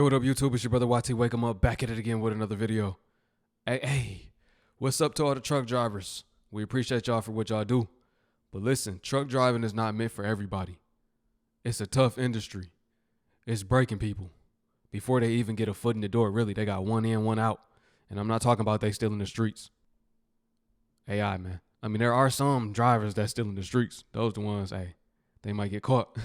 what up, YouTube? It's your brother YT. Wake 'em up, back at it again with another video. Hey, what's up to all the truck drivers? We appreciate y'all for what y'all do. But listen, truck driving is not meant for everybody. It's a tough industry. It's breaking people. Before they even get a foot in the door, really, they got one in, one out. And I'm not talking about they still in the streets. AI, man. I mean, there are some drivers that's still in the streets. Those the ones, hey, they might get caught.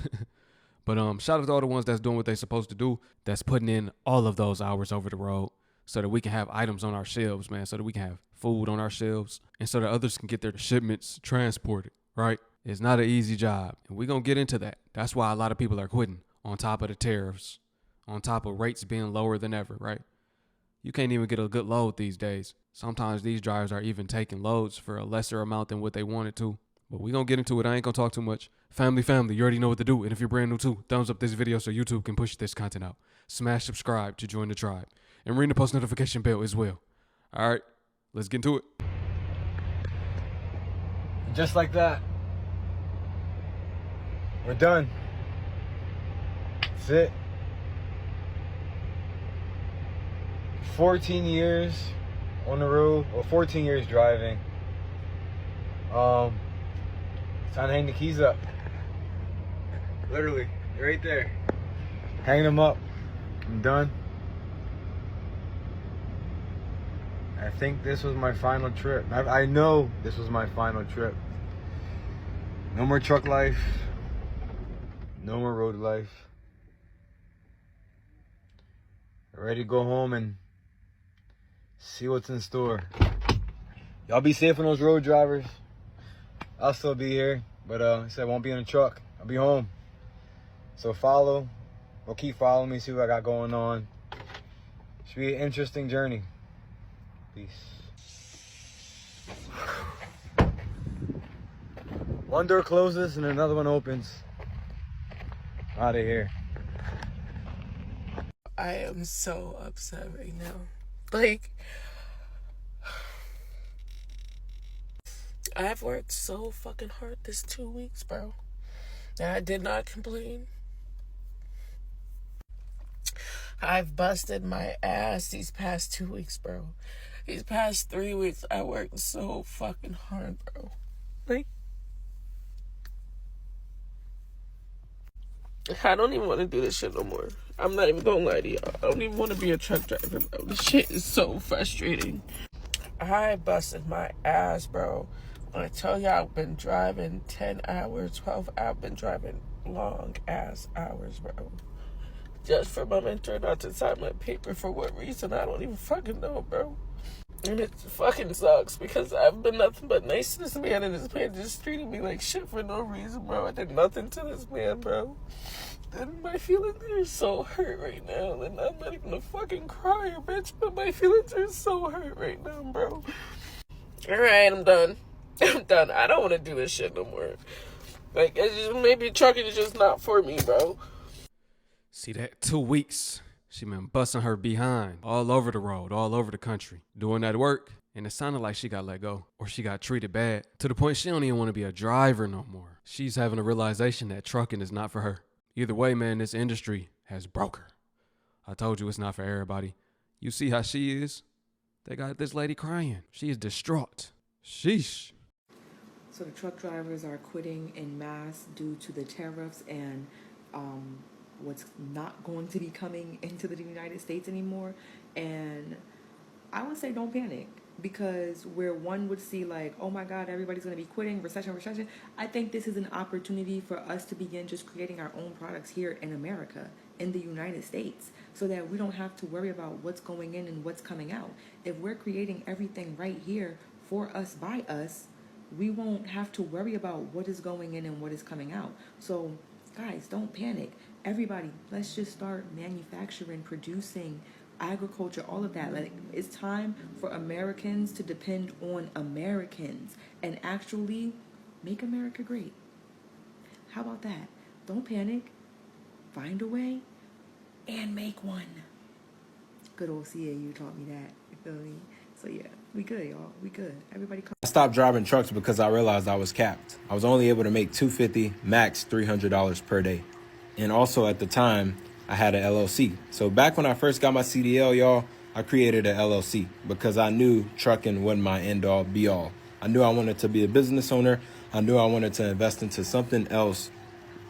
But shout out to all the ones that's doing what they're supposed to do, that's putting in all of those hours over the road so that we can have items on our shelves, man, so that we can have food on our shelves and so that others can get their shipments transported, right? It's not an easy job, and we're going to get into that. That's why a lot of people are quitting on top of the tariffs, on top of rates being lower than ever, right? You can't even get a good load these days. Sometimes these drivers are even taking loads for a lesser amount than what they wanted to. But we're going to get into it. I ain't going to talk too much. Family, you already know what to do. And if you're brand new too, thumbs up this video so YouTube can push this content out. Smash subscribe to join the tribe. And ring the post notification bell as well. All right, let's get into it. Just like that, we're done. That's it. 14 years on the road, or 14 years driving. Time to hang the keys up. Literally, right there. Hang them up. I'm done. I think this was my final trip. I know this was my final trip. No more truck life. No more road life. Ready to go home and see what's in store. Y'all be safe on those road drivers. I'll still be here, but I said I won't be in the truck. I'll be home. So follow, or keep following me, see what I got going on. Should be an interesting journey. Peace. One door closes and another one opens. Out of here. I am so upset right now. Like, I've worked so fucking hard this 2 weeks, bro. And I did not complain. I've busted my ass these past 2 weeks, bro. These past 3 weeks, I worked so fucking hard, bro. Like, I don't even want to do this shit no more. I'm not even gonna lie to y'all. I don't even want to be a truck driver, bro. This shit is so frustrating. I busted my ass, bro. When I tell y'all I've been driving 10 hours, 12 hours, I've been driving long ass hours, bro. Just for my mentor not to sign my paper for what reason, I don't even fucking know, bro. And it fucking sucks because I've been nothing but nice to this man, and this man just treated me like shit for no reason, bro. I did nothing to this man, bro. And my feelings are so hurt right now, and I'm not even a fucking crier, bitch, but my feelings are so hurt right now, bro. Alright, I'm done. I'm done. I don't want to do this shit no more. Like, it's just, maybe trucking is just not for me, bro. See that? 2 weeks. She been busting her behind all over the road, all over the country, doing that work. And it sounded like she got let go or she got treated bad to the point she don't even want to be a driver no more. She's having a realization that trucking is not for her. Either way, man, this industry has broke her. I told you it's not for everybody. You see how she is? They got this lady crying. She is distraught. Sheesh. So the truck drivers are quitting en masse due to the tariffs and what's not going to be coming into the United States anymore. And I would say don't panic, because where one would see like, oh my God, everybody's going to be quitting, recession. I think this is an opportunity for us to begin just creating our own products here in America, in the United States, so that we don't have to worry about what's going in and what's coming out. If we're creating everything right here for us, by us, we won't have to worry about what is going in and what is coming out. So guys, don't panic. Everybody, let's just start manufacturing, producing, agriculture, all of that. Like, it's time for Americans to depend on Americans and actually make America great. How about that? Don't panic. Find a way and make one. Good old CAU taught me that. You feel me? So yeah, we good, y'all. We good. Everybody come. I stopped driving trucks because I realized I was capped. I was only able to make $250, max $300 per day. And also at the time, I had an LLC. So back when I first got my CDL, y'all, I created an LLC because I knew trucking wasn't my end all be all. I knew I wanted to be a business owner. I knew I wanted to invest into something else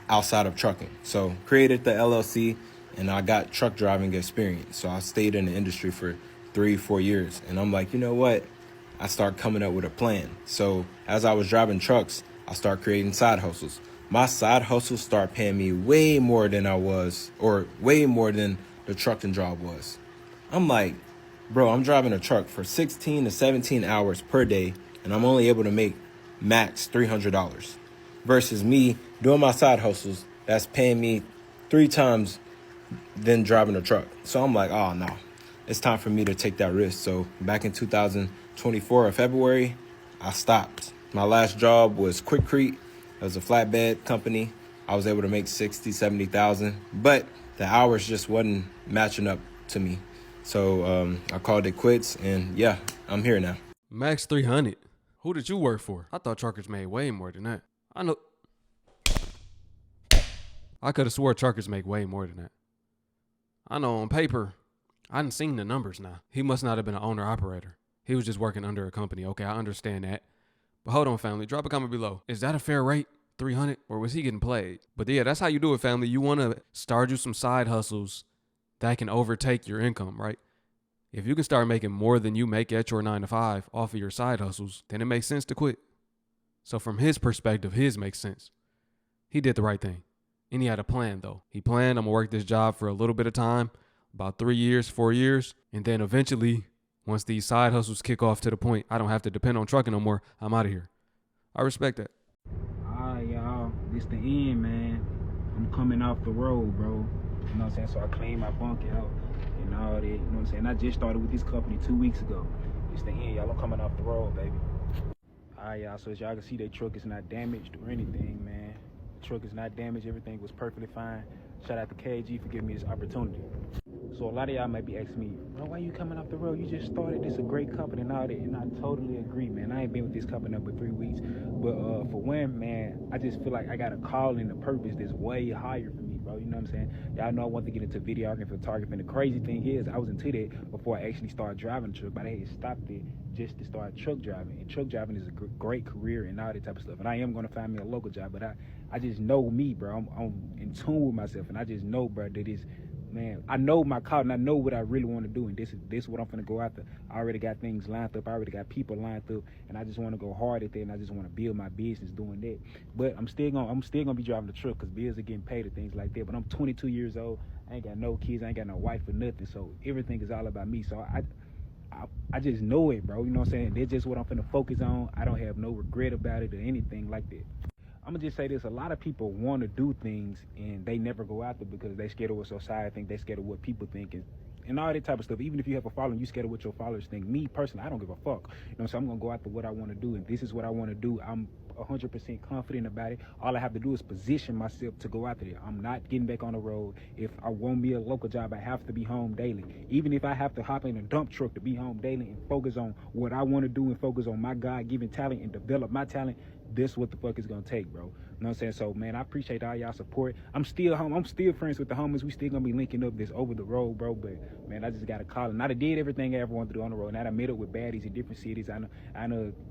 outside of trucking. So created the LLC and I got truck driving experience. So I stayed in the industry for 3-4 years. And I'm like, you know what? I start coming up with a plan. So as I was driving trucks, I start creating side hustles. My side hustles start paying me way more than I was, or way more than the trucking job was. I'm like, bro, I'm driving a truck for 16 to 17 hours per day, and I'm only able to make max $300 versus me doing my side hustles that's paying me 3 times than driving a truck. So I'm like, oh no, it's time for me to take that risk. So back in 2024 of February, I stopped. My last job was Quickcrete. It was a flatbed company. I was able to make 60, 70,000, but the hours just wasn't matching up to me. So I called it quits, and yeah, I'm here now. Max 300. Who did you work for? I thought truckers made way more than that. I could have swore truckers make way more than that. I know on paper, I done seen the numbers now. He must not have been an owner-operator. He was just working under a company. Okay, I understand that. But hold on, family. Drop a comment below. Is that a fair rate? 300? Or was he getting played? But yeah, that's how you do it, family. You want to start you some side hustles that can overtake your income, right? If you can start making more than you make at your 9 to 5 off of your side hustles, then it makes sense to quit. So from his perspective, his makes sense. He did the right thing. And he had a plan, though. He planned, I'm going to work this job for a little bit of time, about 3 years, 4 years. And then eventually, once these side hustles kick off to the point I don't have to depend on trucking no more, I'm out of here. I respect that. All right, y'all. This the end, man. I'm coming off the road, bro. You know what I'm saying? So I cleaned my bunk out and all that. You know what I'm saying? I just started with this company 2 weeks ago. It's the end, y'all. I'm coming off the road, baby. All right, y'all. So as y'all can see, that truck is not damaged or anything, man. Truck is not damaged. Everything was perfectly fine. Shout out to KG for giving me this opportunity. So a lot of y'all might be asking me, bro, why you coming off the road? You just started. This a great company and all that. And I totally agree, man. I ain't been with this company but 3 weeks. But for one, man, I just feel like I got a call and a purpose that's way higher for me, bro. You know what I'm saying? Y'all know I want to get into videography and photography. And the crazy thing is, I was into that before I actually started driving a truck. But I had stopped it just to start truck driving. And truck driving is a great career and all that type of stuff. And I am going to find me a local job. But I just know me, bro. I'm in tune with myself. And I just know, bro, that it's, man, I know my call and I know what I really want to do, and this is what I'm finna go after. I already got things lined up, I already got people lined up, and I just want to go hard at that, and I just want to build my business doing that. But I'm still gonna be driving the truck because bills are getting paid and things like that. But I'm 22 years old, I ain't got no kids, I ain't got no wife or nothing, so everything is all about me. So I just know it, bro. You know what I'm saying? That's just what I'm finna focus on. I don't have no regret about it or anything like that. I'm gonna just say this: a lot of people want to do things and they never go after because they scared of what society think, they scared of what people think, and all that type of stuff. Even if you have a following, you scared of what your followers think. Me personally, I don't give a fuck. You know, so I'm gonna go after what I want to do, and this is what I want to do. I'm 100% confident about it. All I have to do is position myself to go after it. I'm not getting back on the road. If I want me a local job, I have to be home daily. Even if I have to hop in a dump truck to be home daily and focus on what I want to do and focus on my God-given talent and develop my talent, this what the fuck it's gonna take, bro. You know what I'm saying? So, man, I appreciate all y'all support. I'm still home. I'm still friends with the homies. We still gonna be linking up this over the road, bro. But, man, I just got a call. And I did everything I ever wanted to do on the road. And I met up with baddies in different cities. I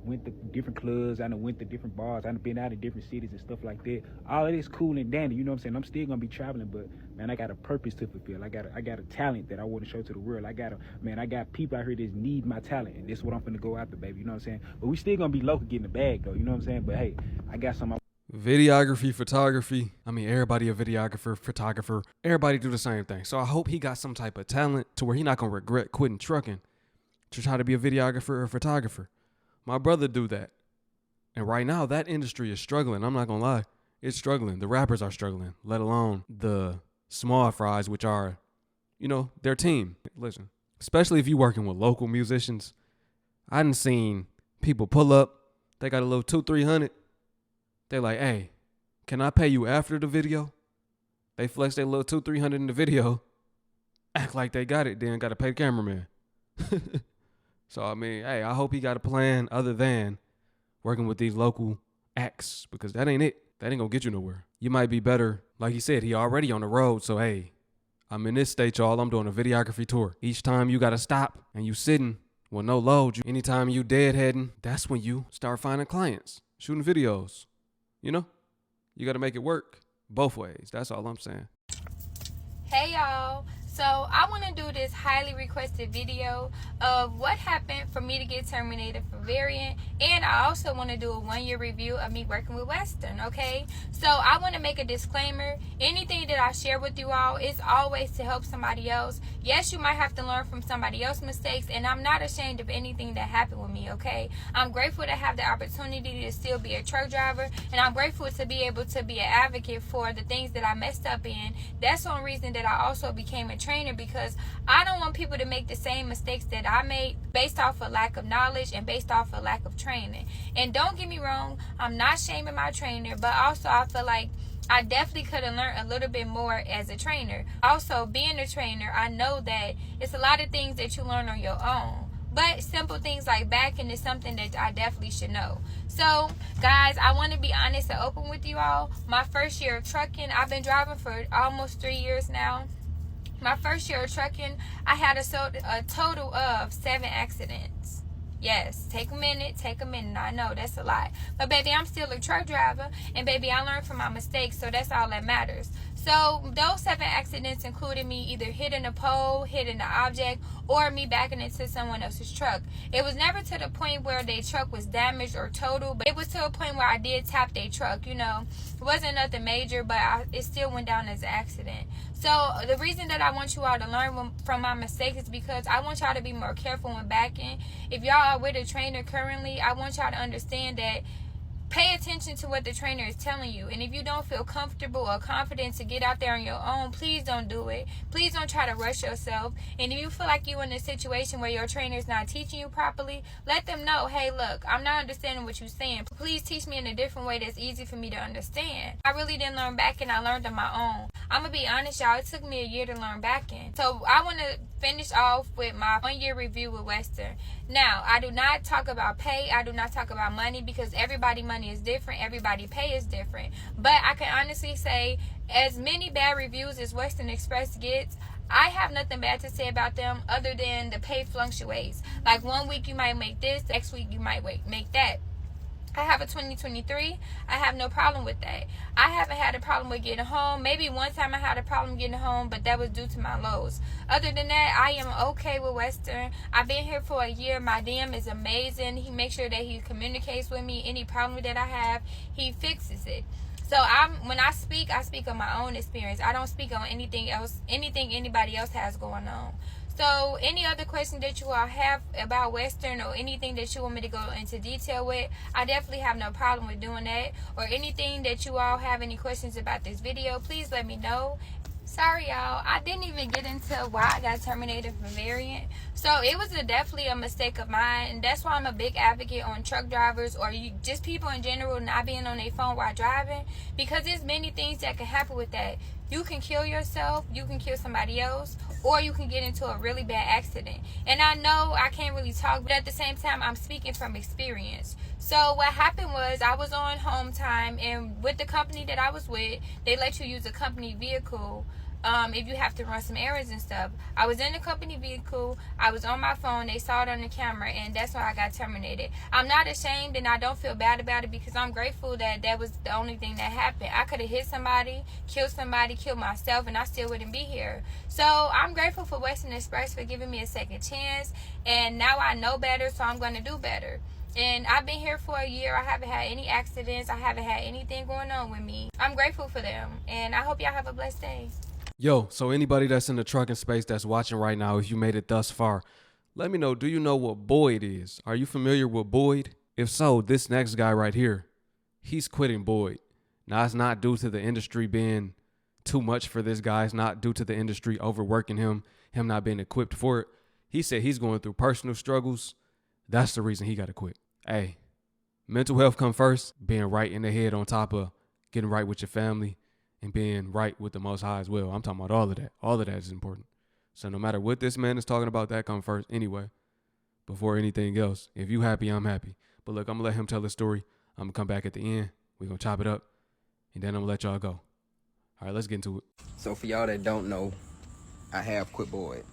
went to different clubs. I went to different bars. I been out in different cities and stuff like that. All of this cool and dandy. You know what I'm saying? I'm still gonna be traveling, but, man, I got a purpose to fulfill. I got a talent that I want to show to the world. I got people out here that need my talent, and this is what I'm finna go after, baby. You know what I'm saying? But we still gonna be local getting the bag, though. You know what I'm saying? But hey, I got some. Videography, photography. I mean, everybody a videographer, photographer. Everybody do the same thing. So I hope he got some type of talent to where he not going to regret quitting trucking to try to be a videographer or photographer. My brother do that. And right now, that industry is struggling. I'm not going to lie. It's struggling. The rappers are struggling, let alone the small fries, which are, you know, their team. Listen, especially if you working with local musicians. I done seen people pull up. They got a little 200-300. They like, hey, can I pay you after the video? They flex their little 200-300 in the video, act like they got it, then got to pay the cameraman. So, I mean, hey, I hope he got a plan other than working with these local acts, because that ain't it. That ain't going to get you nowhere. You might be better. Like he said, he already on the road. So, hey, I'm in this state, y'all. I'm doing a videography tour. Each time you gotta stop and you sitting with no load. Anytime you deadheading, that's when you start finding clients, shooting videos. You know, you gotta make it work both ways. That's all I'm saying. Hey y'all, so I want to do this highly requested video of what happened for me to get terminated for variant, and I also want to do a 1-year review of me working with Western. Okay, so I want to make a disclaimer. Anything that I share with you all is always to help somebody else. Yes, you might have to learn from somebody else's mistakes, and I'm not ashamed of anything that happened with me. Okay, I'm grateful to have the opportunity to still be a truck driver, and I'm grateful to be able to be an advocate for the things that I messed up in. That's one reason that I also became a trainer, because I don't want people to make the same mistakes that I made based off of lack of knowledge and based off of lack of training. And don't get me wrong, I'm not shaming my trainer, but also I feel like I definitely could have learned a little bit more as a trainer. Also, being a trainer, I know that it's a lot of things that you learn on your own. But simple things like backing is something that I definitely should know. So, guys, I want to be honest and open with you all. My first year of trucking, I've been driving for almost 3 years now. My first year of trucking, I had a total of 7 accidents. Yes, take a minute. I know that's a lot. But, baby, I'm still a truck driver. And, baby, I learned from my mistakes, so that's all that matters. So, those 7 accidents included me either hitting a pole, hitting an object, or me backing into someone else's truck. It was never to the point where their truck was damaged or total, but it was to a point where I did tap their truck, you know. It wasn't nothing major, but it still went down as an accident. So, the reason that I want you all to learn from my mistakes is because I want y'all to be more careful when backing. If y'all are with a trainer currently, I want y'all to understand that pay attention to what the trainer is telling you. And if you don't feel comfortable or confident to get out there on your own, please don't do it. Please don't try to rush yourself. And if you feel like you're in a situation where your trainer is not teaching you properly, let them know, hey, look, I'm not understanding what you're saying. Please teach me in a different way that's easy for me to understand. I really didn't learn backing. I learned on my own. I'm going to be honest, y'all. It took me a year to learn backing. So I want to finish off with my 1-year review with Western. Now, I do not talk about pay. I do not talk about money, because everybody's money is different. Everybody pay is different. But I can honestly say, as many bad reviews as Western Express gets, I have nothing bad to say about them other than the pay fluctuates. Like 1 week you might make this, next week you might make that. I have a 2023. I have no problem with that. I haven't had a problem with getting home. Maybe one time I had a problem getting home, but that was due to my lows. Other than that, I am okay with Western. I've been here for a year. My DM is amazing. He makes sure that he communicates with me. Any problem that I have, he fixes it. So when I speak on my own experience. I don't speak on anything anybody else has going on. So any other question that you all have about Western, or anything that you want me to go into detail with, I definitely have no problem with doing that. Or anything that you all have any questions about this video, please let me know. Sorry, y'all. I didn't even get into why I got terminated for variant. So it was definitely a mistake of mine. And that's why I'm a big advocate on truck drivers, or just people in general, not being on their phone while driving. Because there's many things that can happen with that. You can kill yourself, you can kill somebody else, or you can get into a really bad accident. And I know I can't really talk, but at the same time, I'm speaking from experience. So what happened was, I was on home time, and with the company that I was with, they let you use a company vehicle if you have to run some errands and stuff. I was in the company vehicle, I was on my phone, they saw it on the camera, and that's why I got terminated. I'm not ashamed, and I don't feel bad about it, because I'm grateful that that was the only thing that happened. I could have hit somebody, killed myself, and I still wouldn't be here. So I'm grateful for Western Express for giving me a second chance, and now I know better, so I'm going to do better. And I've been here for a year. I haven't had any accidents. I haven't had anything going on with me. I'm grateful for them, and I hope y'all have a blessed day. Yo, so anybody that's in the trucking space that's watching right now, if you made it thus far, let me know, do you know what Boyd is? Are you familiar with Boyd? If so, this next guy right here, he's quitting Boyd. Now, it's not due to the industry being too much for this guy. It's not due to the industry overworking him not being equipped for it. He said he's going through personal struggles. That's the reason he got to quit. Hey, mental health come first, being right in the head on top of getting right with your family and being right with the Most High as well. I'm talking about all of that. All of that is important. So no matter what this man is talking about, that come first anyway, before anything else. If you happy, I'm happy. But look, I'm going to let him tell his story. I'm going to come back at the end. We're going to chop it up, and then I'm going to let y'all go. All right, let's get into it. So for y'all that don't know, I have quit Boyd.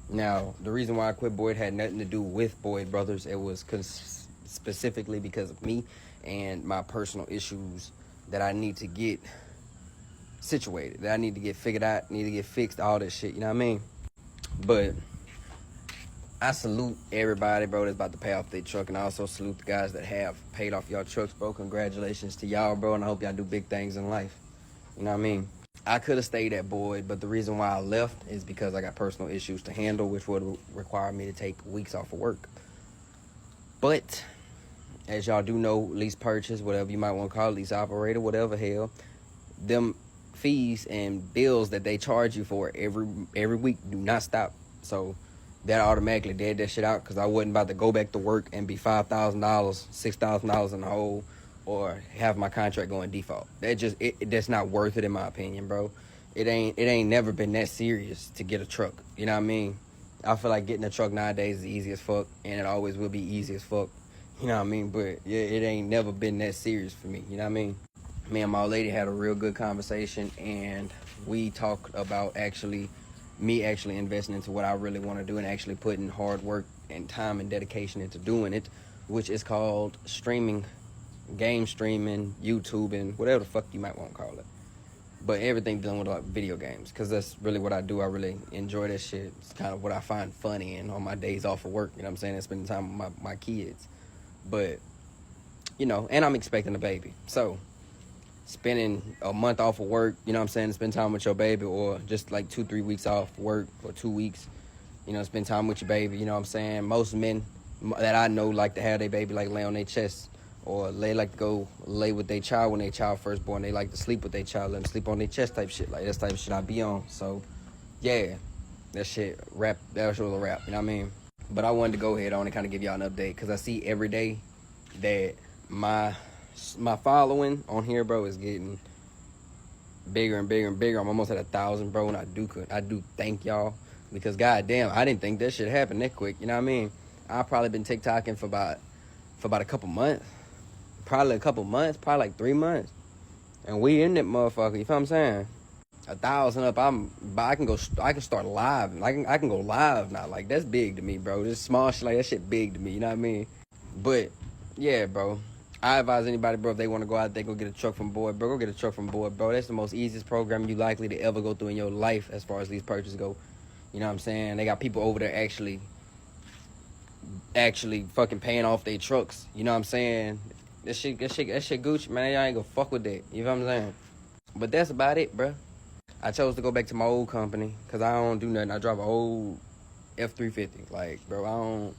Now, the reason why I quit Boyd had nothing to do with Boyd Brothers. It was specifically because of me and my personal issues that I need to get situated, that I need to get figured out, need to get fixed, all that shit, you know what I mean? But I salute everybody, bro, that's about to pay off their truck, and I also salute the guys that have paid off y'all trucks, bro. Congratulations to y'all, bro, and I hope y'all do big things in life. You know what I mean? I could have stayed at Boyd, but the reason why I left is because I got personal issues to handle, which would require me to take weeks off of work. But as y'all do know, lease purchase, whatever you might want to call it, lease operator, whatever hell, them fees and bills that they charge you for every week do not stop. So that automatically dead that shit out, because I wasn't about to go back to work and be $5,000, $6,000 in the hole, or have my contract go in default. That's not worth it in my opinion, bro. It ain't never been that serious to get a truck. You know what I mean? I feel like getting a truck nowadays is easy as fuck, and it always will be easy as fuck. You know what I mean? But yeah, it ain't never been that serious for me. You know what I mean? Me and my old lady had a real good conversation, and we talked about me actually investing into what I really want to do, and actually putting hard work and time and dedication into doing it, which is called streaming, game streaming, YouTubing, whatever the fuck you might want to call it. But everything dealing with like video games, because that's really what I do. I really enjoy that shit. It's kind of what I find funny and on my days off of work, you know what I'm saying, and spending time with my kids. But, you know, and I'm expecting a baby. So spending a month off of work, you know what I'm saying, to spend time with your baby, or just like 2-3 weeks off work, or 2 weeks, you know, spend time with your baby, you know what I'm saying. Most men that I know like to have their baby like lay on their chest, or they like to go lay with their child when their child first born. They like to sleep with their child, let them sleep on their chest type shit. Like, that's type of shit I be on. So yeah, that shit was a wrap, you know what I mean. But I wanted to go ahead on and kind of give y'all an update, because I see every day that my following on here, bro, is getting bigger and bigger and bigger. I'm almost at 1,000, bro, and I do thank y'all, because goddamn, I didn't think that shit happened that quick. You know what I mean? I've probably been TikToking for about a couple months, probably like 3 months, and we in that motherfucker. You feel what I'm saying? 1,000 up. I can start live. I can go live now. Like, that's big to me, bro. This small shit like that shit big to me. You know what I mean? But yeah, bro, I advise anybody, bro, if they want to go out there, go get a truck from Boyd, bro. Go get a truck from Boyd, bro. That's the most easiest program you likely to ever go through in your life as far as these purchases go. You know what I'm saying? They got people over there actually fucking paying off their trucks. You know what I'm saying? That shit Gucci, man. Y'all ain't gonna fuck with that. You know what I'm saying? But that's about it, bro. I chose to go back to my old company, because I don't do nothing. I drive an old F-350. Like, bro,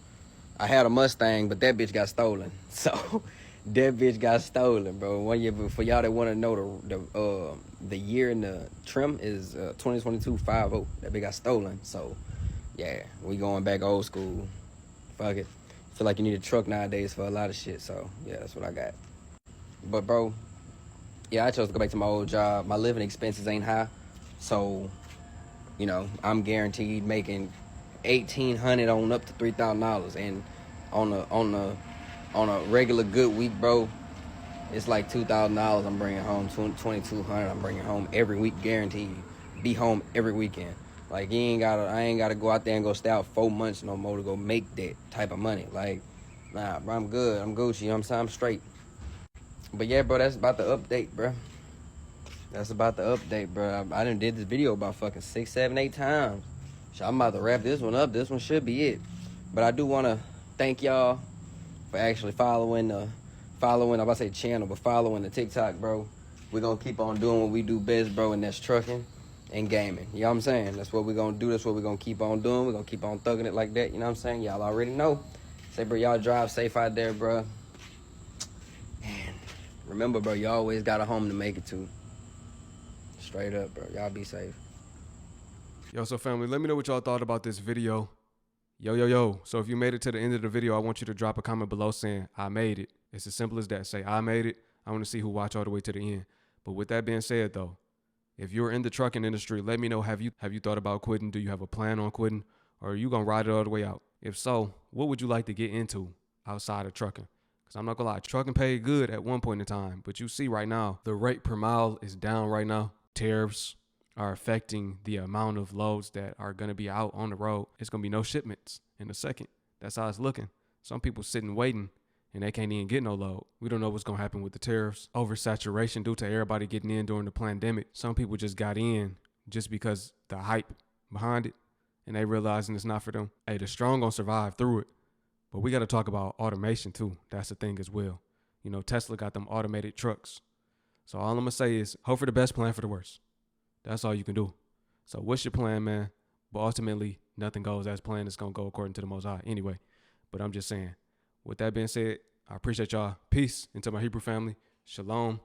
I had a Mustang, but that bitch got stolen. So that bitch got stolen, bro. 1 year, but for y'all that want to know, the year and the trim is 2022 50. That bitch got stolen. So yeah, we going back old school. Fuck it. Feel like you need a truck nowadays for a lot of shit. So yeah, that's what I got. But bro, yeah, I chose to go back to my old job. My living expenses ain't high, so you know, I'm guaranteed making $1,800 on up to $3,000, and on a regular good week, bro, it's like $2,000 I'm bringing home, $2,200 I'm bringing home every week, guaranteed. Be home every weekend. Like, I ain't gotta go out there and go stay out 4 months no more to go make that type of money. Like, nah, bro, I'm good. I'm Gucci. You know what I'm saying? I'm straight. But yeah, bro, that's about the update, bro. That's about the update, bro. I done did this video about fucking 6, 7, 8 times. So I'm about to wrap this one up. This one should be it. But I do want to thank y'all for actually following, I'm about to say channel, but following the TikTok, bro. We're going to keep on doing what we do best, bro, and that's trucking and gaming. You know what I'm saying? That's what we're going to do. That's what we're going to keep on doing. We're going to keep on thugging it like that. You know what I'm saying? Y'all already know. Say, bro, y'all drive safe out there, bro. And remember, bro, you always got a home to make it to. Straight up, bro. Y'all be safe. Yo, so family, let me know what y'all thought about this video. Yo. So if you made it to the end of the video, I want you to drop a comment below saying, I made it. It's as simple as that. Say, I made it. I want to see who watched all the way to the end. But with that being said, though, if you're in the trucking industry, let me know, have you thought about quitting? Do you have a plan on quitting? Or are you going to ride it all the way out? If so, what would you like to get into outside of trucking? Because I'm not going to lie, trucking paid good at one point in time. But you see right now, the rate per mile is down right now. Tariffs, are affecting the amount of loads that are going to be out on the road. It's going to be no shipments in a second. That's how it's looking. Some people sitting waiting and they can't even get no load. We don't know what's going to happen with the tariffs. Oversaturation due to everybody getting in during the pandemic. Some people just got in just because the hype behind it and they realizing it's not for them. Hey, the strong going to survive through it. But we got to talk about automation too. That's the thing as well. You know, Tesla got them automated trucks. So all I'm going to say is hope for the best, plan for the worst. That's all you can do. So what's your plan, man? But ultimately, nothing goes as planned. It's going to go according to the Most High anyway. But I'm just saying, with that being said, I appreciate y'all. Peace into my Hebrew family. Shalom.